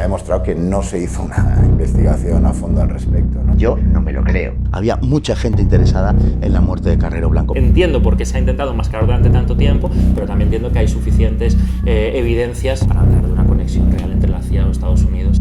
ha demostrado que no se hizo una investigación a fondo al respecto, ¿no? Yo no me lo creo. Había mucha gente interesada en la muerte de Carrero Blanco. Entiendo por qué se ha intentado enmascarar durante tanto tiempo, pero también entiendo que hay suficientes evidencias para hablar de una conexión real entre la CIA y los Estados Unidos.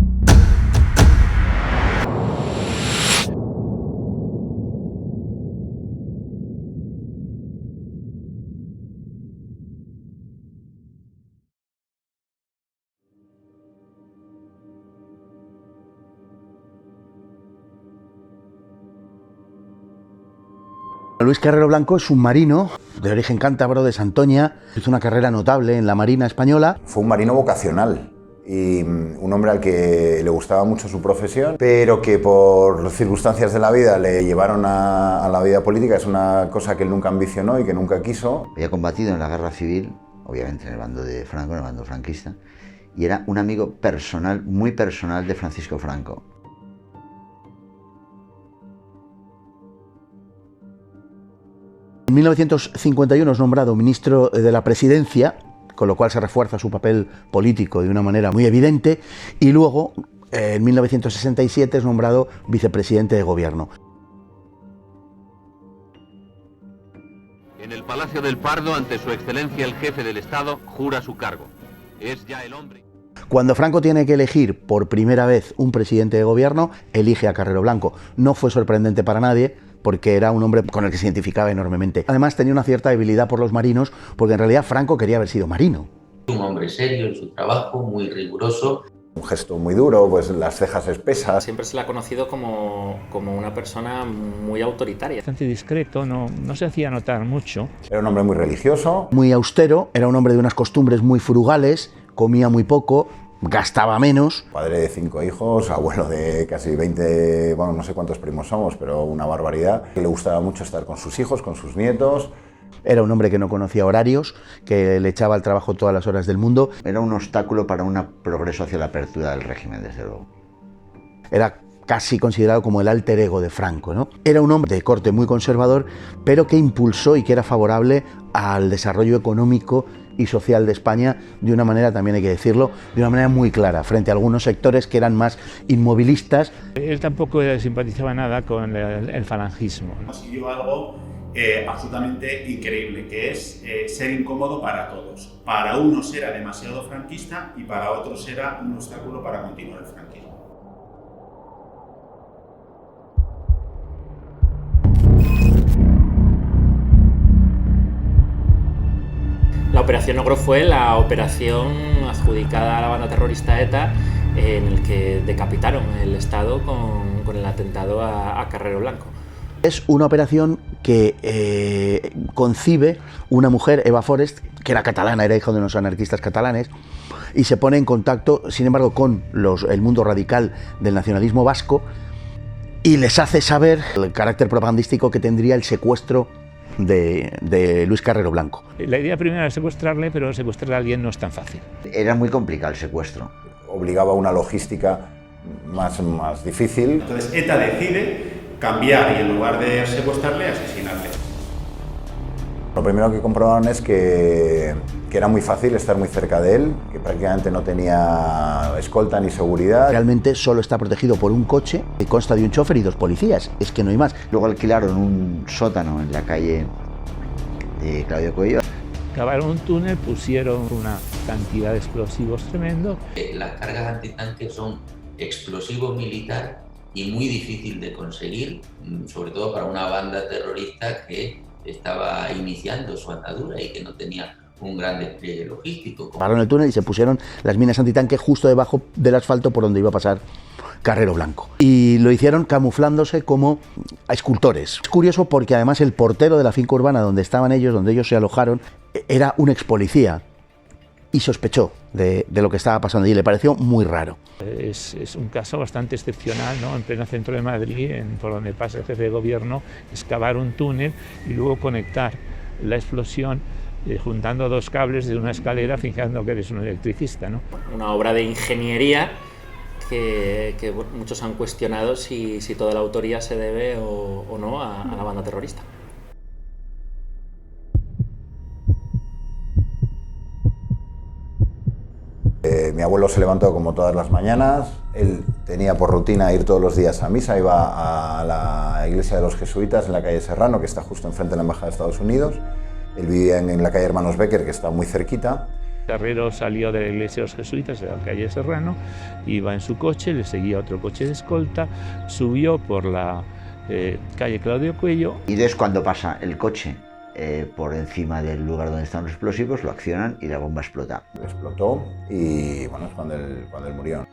Luis Carrero Blanco es un marino de origen cántabro de Santoña, hizo una carrera notable en la Marina española. Fue un marino vocacional y un hombre al que le gustaba mucho su profesión, pero que por circunstancias de la vida le llevaron a la vida política. Es una cosa que él nunca ambicionó y que nunca quiso. Había combatido en la guerra civil, obviamente en el bando de Franco, en el bando franquista, y era un amigo personal, muy personal de Francisco Franco. En 1951 es nombrado ministro de la Presidencia, con lo cual se refuerza su papel político de una manera muy evidente, y luego, en 1967, es nombrado vicepresidente de Gobierno. En el Palacio del Pardo, ante su excelencia el jefe del Estado, jura su cargo. Es ya el hombre... Cuando Franco tiene que elegir por primera vez un presidente de Gobierno, elige a Carrero Blanco. No fue sorprendente para nadie, porque era un hombre con el que se identificaba enormemente. Además tenía una cierta debilidad por los marinos, porque en realidad Franco quería haber sido marino. Un hombre serio en su trabajo, muy riguroso. Un gesto muy duro, pues las cejas espesas. Siempre se le ha conocido como una persona muy autoritaria. Bastante discreto, no se hacía notar mucho. Era un hombre muy religioso. Muy austero, era un hombre de unas costumbres muy frugales, comía muy poco, gastaba menos. Padre de 5 hijos, abuelo de casi 20, bueno, no sé cuántos primos somos, pero una barbaridad. Que le gustaba mucho estar con sus hijos, con sus nietos. Era un hombre que no conocía horarios, que le echaba al trabajo todas las horas del mundo. Era un obstáculo para un progreso hacia la apertura del régimen, desde luego. Era casi considerado como el alter ego de Franco, ¿no? Era un hombre de corte muy conservador, pero que impulsó y que era favorable al desarrollo económico y social de España de una manera, también hay que decirlo, de una manera muy clara, frente a algunos sectores que eran más inmovilistas. Él tampoco simpatizaba nada con el falangismo. Consiguió algo absolutamente increíble, que es ser incómodo para todos. Para unos era demasiado franquista y para otros era un obstáculo para continuar el franquismo. La Operación Ogro fue la operación adjudicada a la banda terrorista ETA en el que decapitaron el Estado con el atentado a Carrero Blanco. Es una operación que concibe una mujer, Eva Forest, que era catalana, era hija de unos anarquistas catalanes, y se pone en contacto, sin embargo, con el mundo radical del nacionalismo vasco, y les hace saber el carácter propagandístico que tendría el secuestro de Luis Carrero Blanco. La idea primera era secuestrarle, pero secuestrar a alguien no es tan fácil. Era muy complicado el secuestro. Obligaba a una logística más difícil. Entonces ETA decide cambiar y en lugar de secuestrarle, asesinarle. Lo primero que comprobaron es que era muy fácil estar muy cerca de él, que prácticamente no tenía escolta ni seguridad. Realmente solo está protegido por un coche que consta de un chofer y 2 policías, es que no hay más. Luego alquilaron un sótano en la calle de Claudio Coello. Cavaron un túnel, pusieron una cantidad de explosivos tremendo. Las cargas antitanques son explosivo militar y muy difícil de conseguir, sobre todo para una banda terrorista que estaba iniciando su andadura y que no tenía un gran despliegue logístico. Pararon el túnel y se pusieron las minas antitanque justo debajo del asfalto por donde iba a pasar Carrero Blanco. Y lo hicieron camuflándose como escultores. Es curioso porque además el portero de la finca urbana donde estaban ellos, donde ellos se alojaron, era un ex policía y sospechó de lo que estaba pasando y le pareció muy raro. Es un caso bastante excepcional, ¿no? En pleno centro de Madrid, por donde pasa el jefe de gobierno, excavar un túnel y luego conectar la explosión juntando 2 cables de una escalera fingiendo que eres un electricista, ¿no? Una obra de ingeniería que muchos han cuestionado si toda la autoría se debe o no a la banda terrorista. Mi abuelo se levantó como todas las mañanas, él tenía por rutina ir todos los días a misa, iba a la iglesia de los jesuitas en la calle Serrano, que está justo enfrente de la Embajada de Estados Unidos. Él vivía en la calle Hermanos Becker, que está muy cerquita. Carrero salió de la iglesia de los jesuitas, de la calle Serrano, iba en su coche, le seguía otro coche de escolta, subió por la calle Claudio Cuello. Y entonces cuando pasa el coche por encima del lugar donde están los explosivos, lo accionan y la bomba explota. Explotó y bueno, es cuando él murió.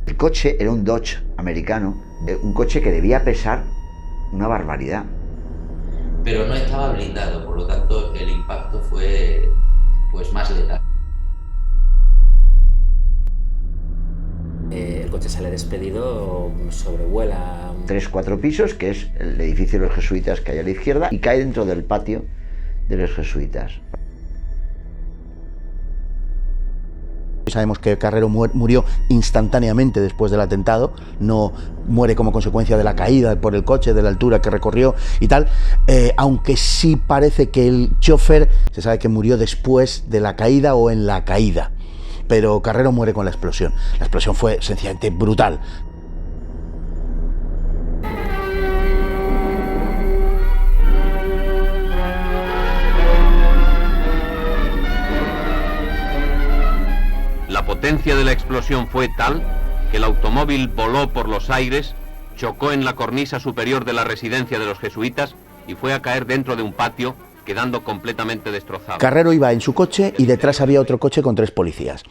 El coche era un Dodge americano, un coche que debía pesar una barbaridad. Pero no estaba blindado, por lo tanto el impacto fue pues más letal. El coche sale despedido, sobrevuela 3-4 pisos, que es el edificio de los jesuitas que hay a la izquierda, y cae dentro del patio de los jesuitas. Sabemos que Carrero murió instantáneamente después del atentado, no muere como consecuencia de la caída por el coche, de la altura que recorrió y tal, aunque sí parece que el chofer se sabe que murió después de la caída o en la caída, pero Carrero muere con la explosión. La explosión fue sencillamente brutal. La potencia de la explosión fue tal que el automóvil voló por los aires, chocó en la cornisa superior de la residencia de los jesuitas y fue a caer dentro de un patio, quedando completamente destrozado. Carrero iba en su coche y detrás había otro coche con 3 policías.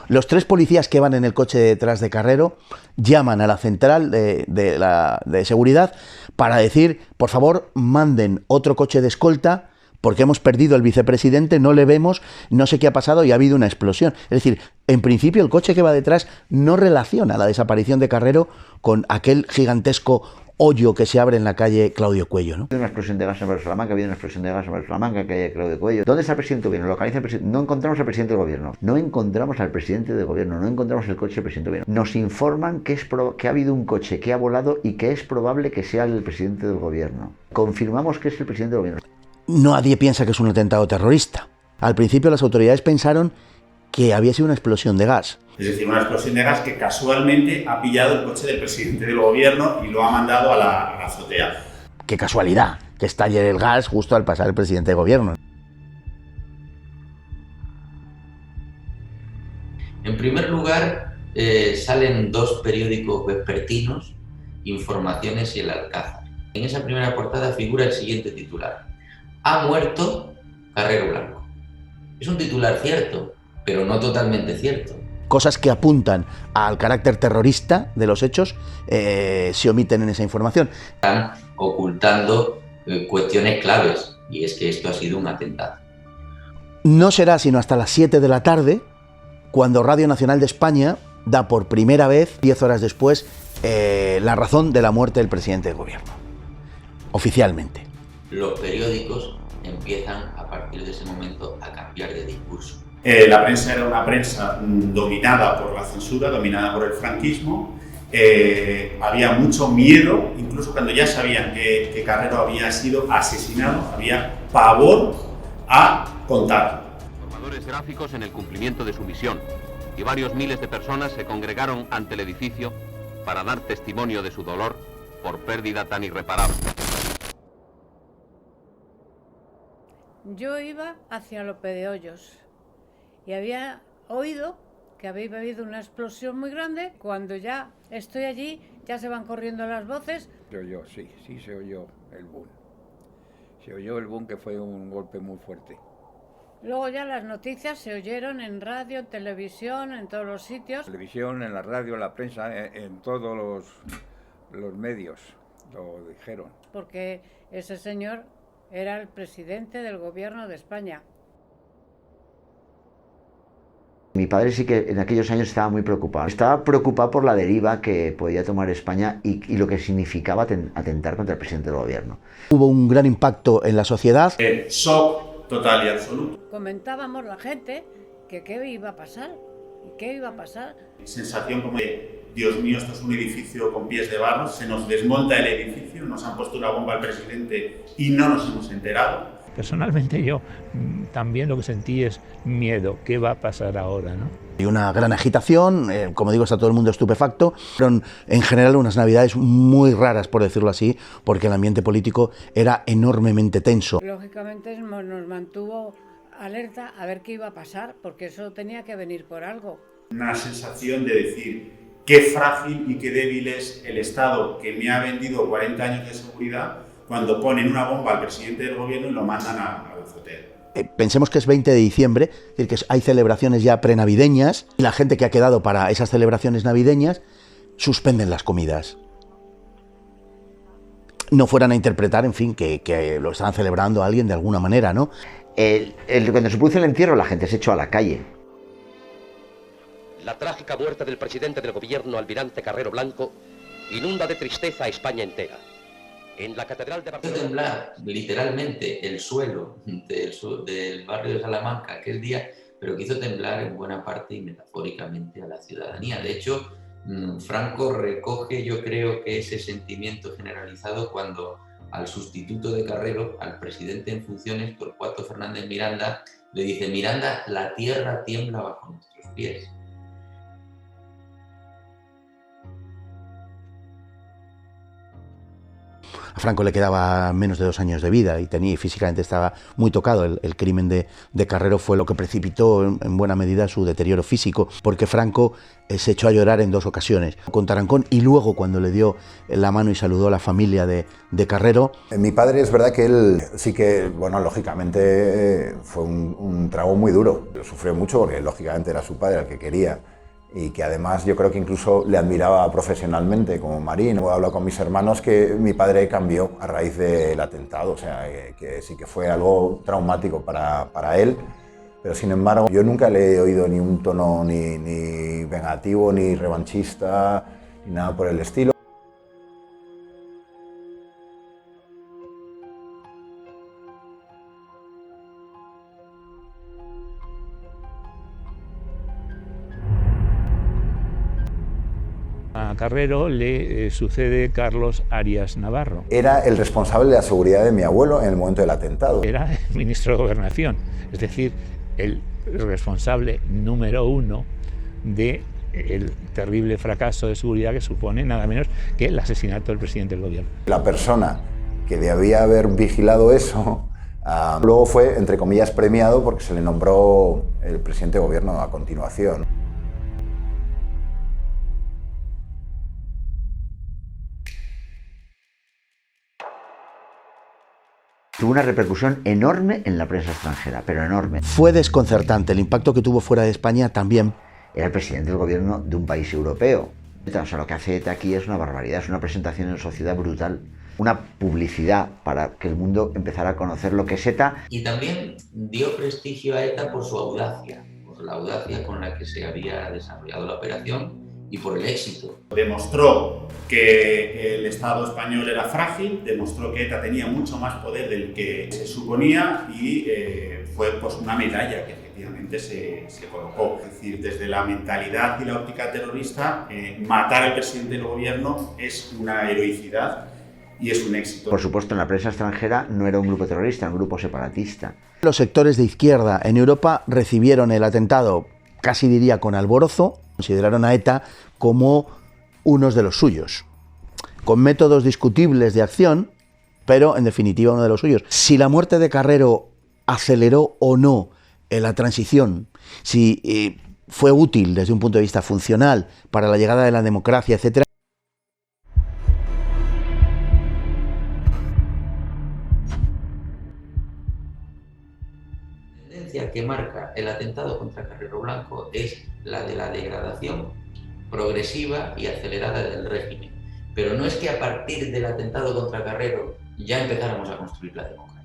Los 3 policías que van en el coche detrás de Carrero llaman a la central de seguridad para decir, por favor, manden otro coche de escolta porque hemos perdido al vicepresidente, no le vemos, no sé qué ha pasado y ha habido una explosión. Es decir, en principio el coche que va detrás no relaciona la desaparición de Carrero con aquel gigantesco hoyo que se abre en la calle Claudio Cuello, ¿no? Ha habido una explosión de gas en Barrio Salamanca, ha habido una explosión de gas en Barrio Salamanca, calle Claudio Cuello. ¿Dónde está el presidente del gobierno? Localiza el presidente. No encontramos al presidente del gobierno. No encontramos al presidente del gobierno. No encontramos el coche del presidente del gobierno. Nos informan que ha habido un coche que ha volado y que es probable que sea el presidente del gobierno. Confirmamos que es el presidente del gobierno. Nadie piensa que es un atentado terrorista. Al principio las autoridades pensaron que había sido una explosión de gas. Es decir, una explosión de gas que casualmente ha pillado el coche del presidente del gobierno y lo ha mandado a la azotea. Qué casualidad que estalle el gas justo al pasar el presidente de gobierno. En primer lugar, salen 2 periódicos vespertinos, Informaciones y El Alcázar. En esa primera portada figura el siguiente titular: ha muerto Carrero Blanco. Es un titular cierto, pero no totalmente cierto. Cosas que apuntan al carácter terrorista de los hechos se omiten en esa información. Están ocultando cuestiones claves, y es que esto ha sido un atentado. No será sino hasta las 7 de la tarde cuando Radio Nacional de España da por primera vez, 10 horas después, la razón de la muerte del presidente del gobierno, oficialmente. Los periódicos empiezan a partir de ese momento a cambiar de discurso. La prensa era una prensa dominada por la censura, dominada por el franquismo. Había mucho miedo, incluso cuando ya sabían que Carrero había sido asesinado, había pavor a contarlo. Informadores gráficos en el cumplimiento de su misión, y varios miles de personas se congregaron ante el edificio para dar testimonio de su dolor por pérdida tan irreparable. Yo iba hacia Lope de Hoyos y había oído que había habido una explosión muy grande. Cuando ya estoy allí, ya se van corriendo las voces. Se oyó, sí, se oyó el boom. Se oyó el boom, que fue un golpe muy fuerte. Luego ya las noticias se oyeron en radio, en televisión, en todos los sitios. Televisión, en la radio, en la prensa, en todos los medios lo dijeron. Porque ese señor era el presidente del gobierno de España. Mi padre sí que en aquellos años estaba muy preocupado. Estaba preocupado por la deriva que podía tomar España y lo que significaba atentar contra el presidente del gobierno. Hubo un gran impacto en la sociedad. Shock total y absoluto. Comentábamos la gente que qué iba a pasar, y qué iba a pasar. Sensación como de, Dios mío, esto es un edificio con pies de barro, se nos desmonta el edificio, nos han puesto una bomba al presidente y no nos hemos enterado. Personalmente yo también lo que sentí es miedo, ¿qué va a pasar ahora, no? Hay una gran agitación, como digo, está todo el mundo estupefacto. Fueron en general unas navidades muy raras, por decirlo así, porque el ambiente político era enormemente tenso. Lógicamente nos mantuvo alerta a ver qué iba a pasar, porque eso tenía que venir por algo. Una sensación de decir, qué frágil y qué débil es el Estado que me ha vendido 40 años de seguridad cuando ponen una bomba al presidente del gobierno y lo mandan a la azotea. Pensemos que es 20 de diciembre, es decir, que hay celebraciones ya prenavideñas y la gente que ha quedado para esas celebraciones navideñas suspenden las comidas. No fueran a interpretar, en fin, que lo estaban celebrando a alguien de alguna manera, ¿no? Cuando se produce el entierro, la gente se echó a la calle. La trágica muerte del presidente del gobierno, Almirante Carrero Blanco, inunda de tristeza a España entera. En la Catedral de Barcelona... Hizo temblar literalmente el suelo del barrio de Salamanca aquel día, pero que hizo temblar en buena parte y metafóricamente a la ciudadanía. De hecho, Franco recoge, yo creo que ese sentimiento generalizado cuando al sustituto de Carrero, al presidente en funciones, Torcuato Fernández Miranda, le dice: Miranda, la tierra tiembla bajo nuestros pies. A Franco le quedaba menos de 2 años de vida y físicamente estaba muy tocado. El crimen de Carrero fue lo que precipitó en buena medida su deterioro físico, porque Franco se echó a llorar en 2 ocasiones, con Tarancón y luego cuando le dio la mano y saludó a la familia de Carrero. Mi padre, es verdad que él sí que, bueno, lógicamente fue un trago muy duro. Lo sufrió mucho porque lógicamente era su padre el que quería. Y que además yo creo que incluso le admiraba profesionalmente como marín. He hablado con mis hermanos que mi padre cambió a raíz del atentado, o sea, que sí que fue algo traumático para él, pero sin embargo yo nunca le he oído ni un tono ni vengativo, ni revanchista, ni nada por el estilo. A Carrero le sucede Carlos Arias Navarro. Era el responsable de la seguridad de mi abuelo en el momento del atentado. Era el ministro de Gobernación, es decir, el responsable número 1 del terrible fracaso de seguridad que supone nada menos que el asesinato del presidente del gobierno. La persona que debía haber vigilado eso luego fue, entre comillas, premiado porque se le nombró el presidente de gobierno a continuación. Tuvo una repercusión enorme en la prensa extranjera, pero enorme. Fue desconcertante, el impacto que tuvo fuera de España también. Era el presidente del gobierno de un país europeo. O sea, lo que hace ETA aquí es una barbaridad, es una presentación en la sociedad brutal. Una publicidad para que el mundo empezara a conocer lo que es ETA. Y también dio prestigio a ETA por su audacia, por la audacia con la que se había desarrollado la operación y por el éxito. Demostró que el Estado español era frágil, demostró que ETA tenía mucho más poder del que se suponía y fue pues, una medalla que efectivamente se colocó. Es decir, desde la mentalidad y la óptica terrorista, matar al presidente del gobierno es una heroicidad y es un éxito. Por supuesto, en la prensa extranjera no era un grupo terrorista, era un grupo separatista. Los sectores de izquierda en Europa recibieron el atentado, casi diría con alborozo. Consideraron a ETA como unos de los suyos, con métodos discutibles de acción, pero en definitiva uno de los suyos. Si la muerte de Carrero aceleró o no la transición, si fue útil desde un punto de vista funcional para la llegada de la democracia, etc. La tendencia que marca el atentado contra Carrero Blanco es la de la degradación progresiva y acelerada del régimen. Pero no es que a partir del atentado contra Carrero ya empezáramos a construir la democracia.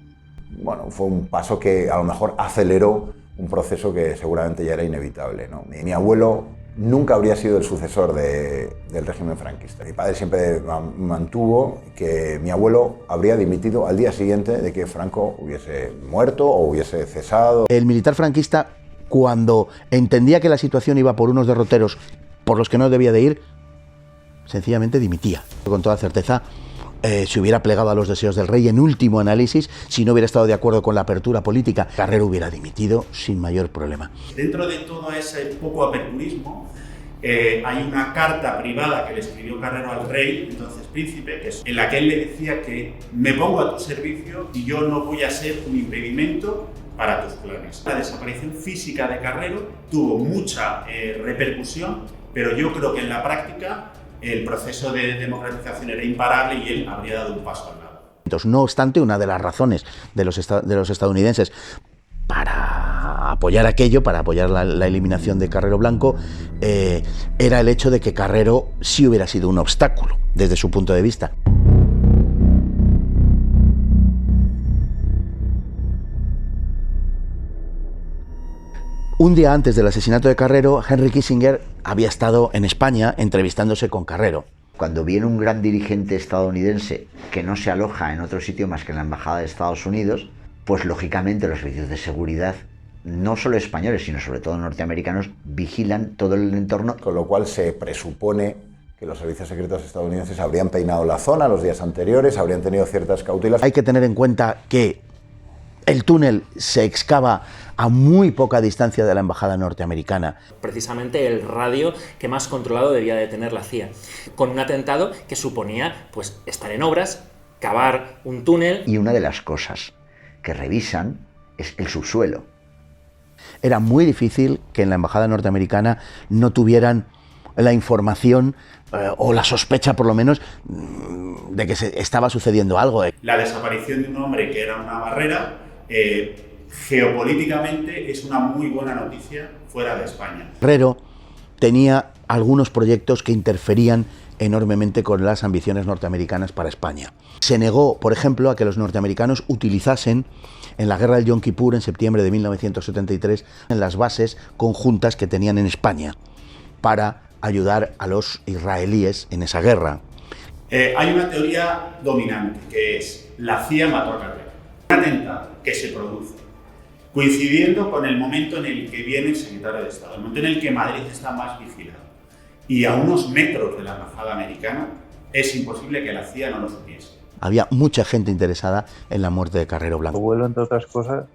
Bueno, fue un paso que a lo mejor aceleró un proceso que seguramente ya era inevitable, ¿no? Mi abuelo nunca habría sido el sucesor del régimen franquista. Mi padre siempre mantuvo que mi abuelo habría dimitido al día siguiente de que Franco hubiese muerto o hubiese cesado. El militar franquista, cuando entendía que la situación iba por unos derroteros por los que no debía de ir, sencillamente dimitía. Con toda certeza, se hubiera plegado a los deseos del rey en último análisis, si no hubiera estado de acuerdo con la apertura política, Carrero hubiera dimitido sin mayor problema. Dentro de todo ese poco aperturismo, hay una carta privada que le escribió Carrero al rey, entonces príncipe, en la que él le decía que me pongo a tu servicio y yo no voy a ser un impedimento para tus planes. La desaparición física de Carrero tuvo mucha repercusión, pero yo creo que en la práctica el proceso de democratización era imparable y él habría dado un paso al lado. No obstante, una de las razones de los estadounidenses para apoyar aquello, para apoyar la eliminación de Carrero Blanco, era el hecho de que Carrero sí hubiera sido un obstáculo desde su punto de vista. Un día antes del asesinato de Carrero, Henry Kissinger había estado en España entrevistándose con Carrero. Cuando viene un gran dirigente estadounidense que no se aloja en otro sitio más que en la Embajada de Estados Unidos, pues lógicamente los servicios de seguridad, no solo españoles, sino sobre todo norteamericanos, vigilan todo el entorno. Con lo cual se presupone que los servicios secretos estadounidenses habrían peinado la zona los días anteriores, habrían tenido ciertas cautelas. Hay que tener en cuenta que el túnel se excava a muy poca distancia de la embajada norteamericana. Precisamente el radio que más controlado debía de tener la CIA, con un atentado que suponía pues estar en obras, cavar un túnel. Y una de las cosas que revisan es el subsuelo. Era muy difícil que en la embajada norteamericana no tuvieran la información o la sospecha, por lo menos, de que estaba sucediendo algo. La desaparición de un hombre que era una barrera, geopolíticamente es una muy buena noticia fuera de España. Carrero tenía algunos proyectos que interferían enormemente con las ambiciones norteamericanas para España. Se negó, por ejemplo, a que los norteamericanos utilizasen en la guerra del Yom Kippur en septiembre de 1973 en las bases conjuntas que tenían en España para ayudar a los israelíes en esa guerra. Hay una teoría dominante que es la CIA mató a Carrero. Un atentado que se produce coincidiendo con el momento en el que viene el secretario de Estado, el momento en el que Madrid está más vigilado. Y a unos metros de la embajada americana es imposible que la CIA no lo supiese. Había mucha gente interesada en la muerte de Carrero Blanco. El vuelo, entre otras cosas,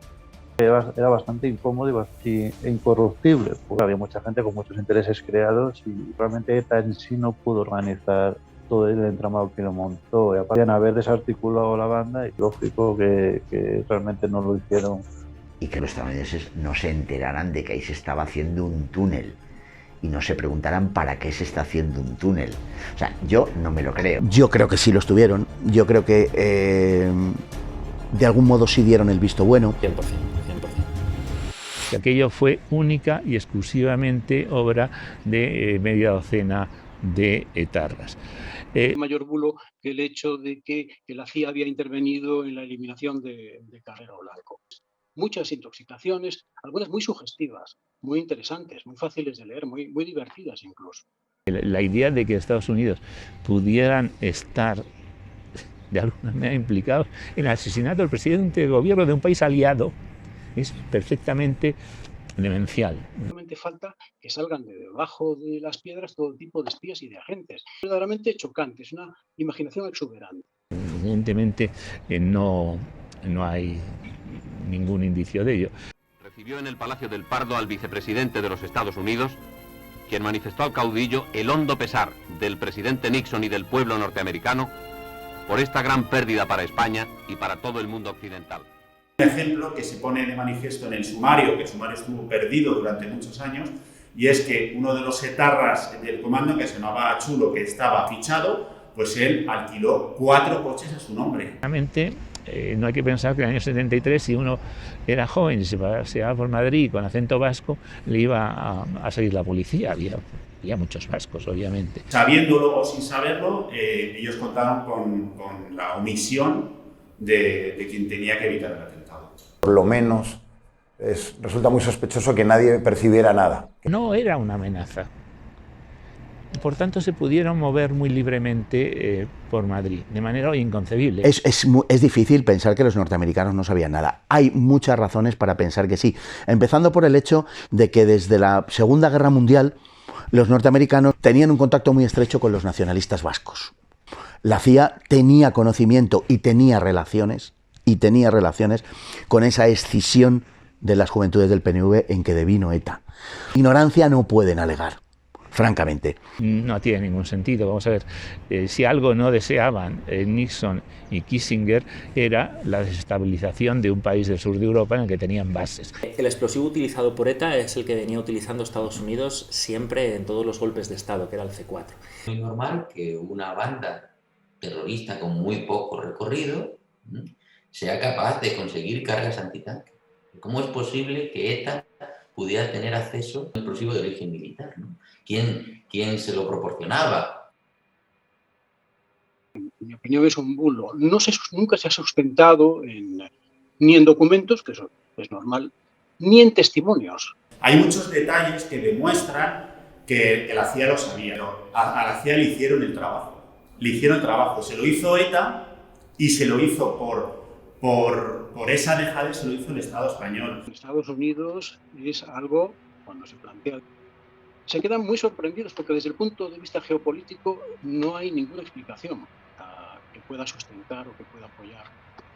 era bastante incómodo e incorruptible. Porque había mucha gente con muchos intereses creados y realmente ETA en sí no pudo organizar todo el entramado que lo montó. Y podían haber desarticulado la banda y lógico que realmente no lo hicieron. Y que los estadounidenses no se enteraran de que ahí se estaba haciendo un túnel y no se preguntaran para qué se está haciendo un túnel. O sea, yo no me lo creo. Yo creo que sí lo estuvieron. Yo creo que de algún modo sí dieron el visto bueno. 100%. Que aquello fue única y exclusivamente obra de media docena de etarras. Mayor bulo que el hecho de que la CIA había intervenido en la eliminación de Carrero Blanco. Muchas intoxicaciones, algunas muy sugestivas, muy interesantes, muy fáciles de leer, muy divertidas incluso. La idea de que Estados Unidos pudieran estar de alguna manera implicados en el asesinato del presidente de gobierno de un país aliado es perfectamente demencial. Realmente falta que salgan de debajo de las piedras todo tipo de espías y de agentes. Verdaderamente chocante, es una imaginación exuberante. Evidentemente no hay ningún indicio de ello. Recibió en el Palacio del Pardo al vicepresidente de los Estados Unidos, quien manifestó al caudillo el hondo pesar del presidente Nixon y del pueblo norteamericano por esta gran pérdida para España y para todo el mundo occidental. Un ejemplo que se pone de manifiesto en el sumario, que el sumario estuvo perdido durante muchos años, y es que uno de los etarras del comando, que se llamaba Chulo, que estaba fichado, pues él alquiló 4 coches a su nombre. Realmente no hay que pensar que en el año 73, si uno era joven y se paseaba por Madrid con acento vasco, le iba a seguir la policía. Había muchos vascos, obviamente. Sabiéndolo o sin saberlo, ellos contaron con la omisión de quien tenía que evitar el atentado. Por lo menos Resulta muy sospechoso que nadie percibiera nada. No era una amenaza. Por tanto, se pudieron mover muy libremente por Madrid, de manera inconcebible. Es difícil pensar que los norteamericanos no sabían nada. Hay muchas razones para pensar que sí. Empezando por el hecho de que desde la Segunda Guerra Mundial los norteamericanos tenían un contacto muy estrecho con los nacionalistas vascos. La CIA tenía conocimiento y tenía relaciones con esa escisión de las juventudes del PNV en que devino ETA. Ignorancia no pueden alegar. Francamente. No tiene ningún sentido. Vamos a ver, si algo no deseaban Nixon y Kissinger era la desestabilización de un país del sur de Europa en el que tenían bases. El explosivo utilizado por ETA es el que venía utilizando Estados Unidos siempre en todos los golpes de Estado, que era el C4. Es muy normal que una banda terrorista con muy poco recorrido sea capaz de conseguir cargas antitanque. ¿Cómo es posible que ETA pudiera tener acceso a un explosivo de origen militar, ¿no? ¿Quién se lo proporcionaba? En mi opinión es un bulo. Nunca se ha sustentado ni en documentos, que eso es normal, ni en testimonios. Hay muchos detalles que demuestran que la CIA lo sabía. A la CIA le hicieron el trabajo. Se lo hizo ETA y se lo hizo por esa dejadez, se lo hizo el Estado español. En Estados Unidos es algo, cuando se plantea, se quedan muy sorprendidos porque desde el punto de vista geopolítico no hay ninguna explicación que pueda sustentar o que pueda apoyar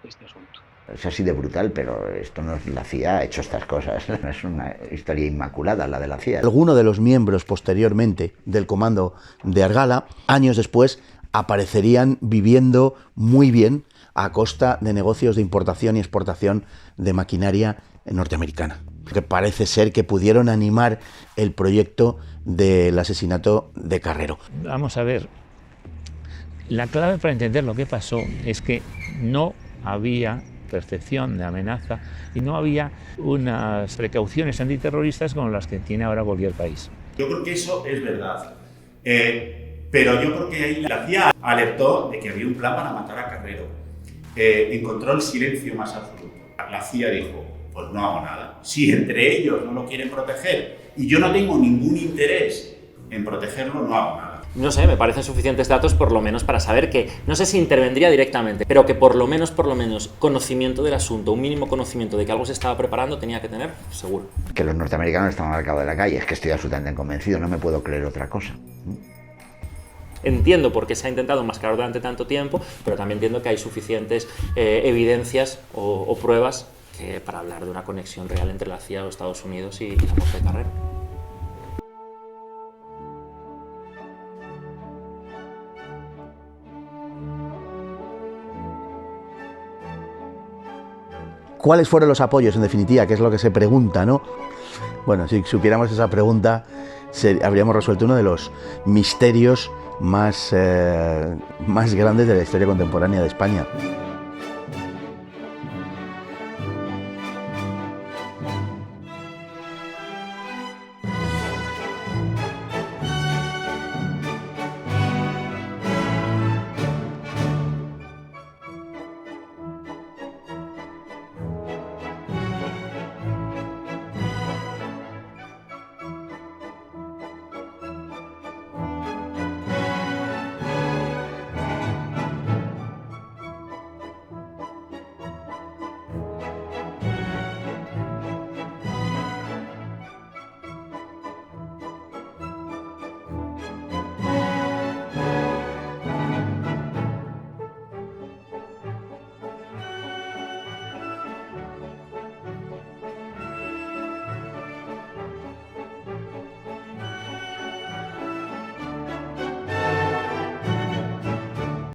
este asunto. Es así de brutal, pero esto no es la CIA, ha hecho estas cosas. No es una historia inmaculada la de la CIA. Alguno de los miembros posteriormente del comando de Argala, años después, aparecerían viviendo muy bien a costa de negocios de importación y exportación de maquinaria norteamericana, que parece ser que pudieron animar el proyecto del asesinato de Carrero. Vamos a ver, la clave para entender lo que pasó es que no había percepción de amenaza y no había unas precauciones antiterroristas como las que tiene ahora cualquier país. Yo creo que eso es verdad, pero yo creo que ahí la CIA alertó de que había un plan para matar a Carrero. Encontró el silencio más absoluto. La CIA dijo, pues no hago nada. Si entre ellos no lo quieren proteger y yo no tengo ningún interés en protegerlo, no hago nada. No sé, me parecen suficientes datos por lo menos para saber que, no sé si intervendría directamente, pero que por lo menos conocimiento del asunto, un mínimo conocimiento de que algo se estaba preparando tenía que tener, seguro. Que los norteamericanos estaban al cabo de la calle, es que estoy absolutamente convencido, no me puedo creer otra cosa. Entiendo por qué se ha intentado enmascarar durante tanto tiempo, pero también entiendo que hay suficientes evidencias o pruebas para hablar de una conexión real entre la CIA o Estados Unidos y la muerte de Carrero. ¿Cuáles fueron los apoyos, en definitiva? Que es lo que se pregunta, ¿no? Bueno, si supiéramos esa pregunta, habríamos resuelto uno de los misterios más grandes de la historia contemporánea de España.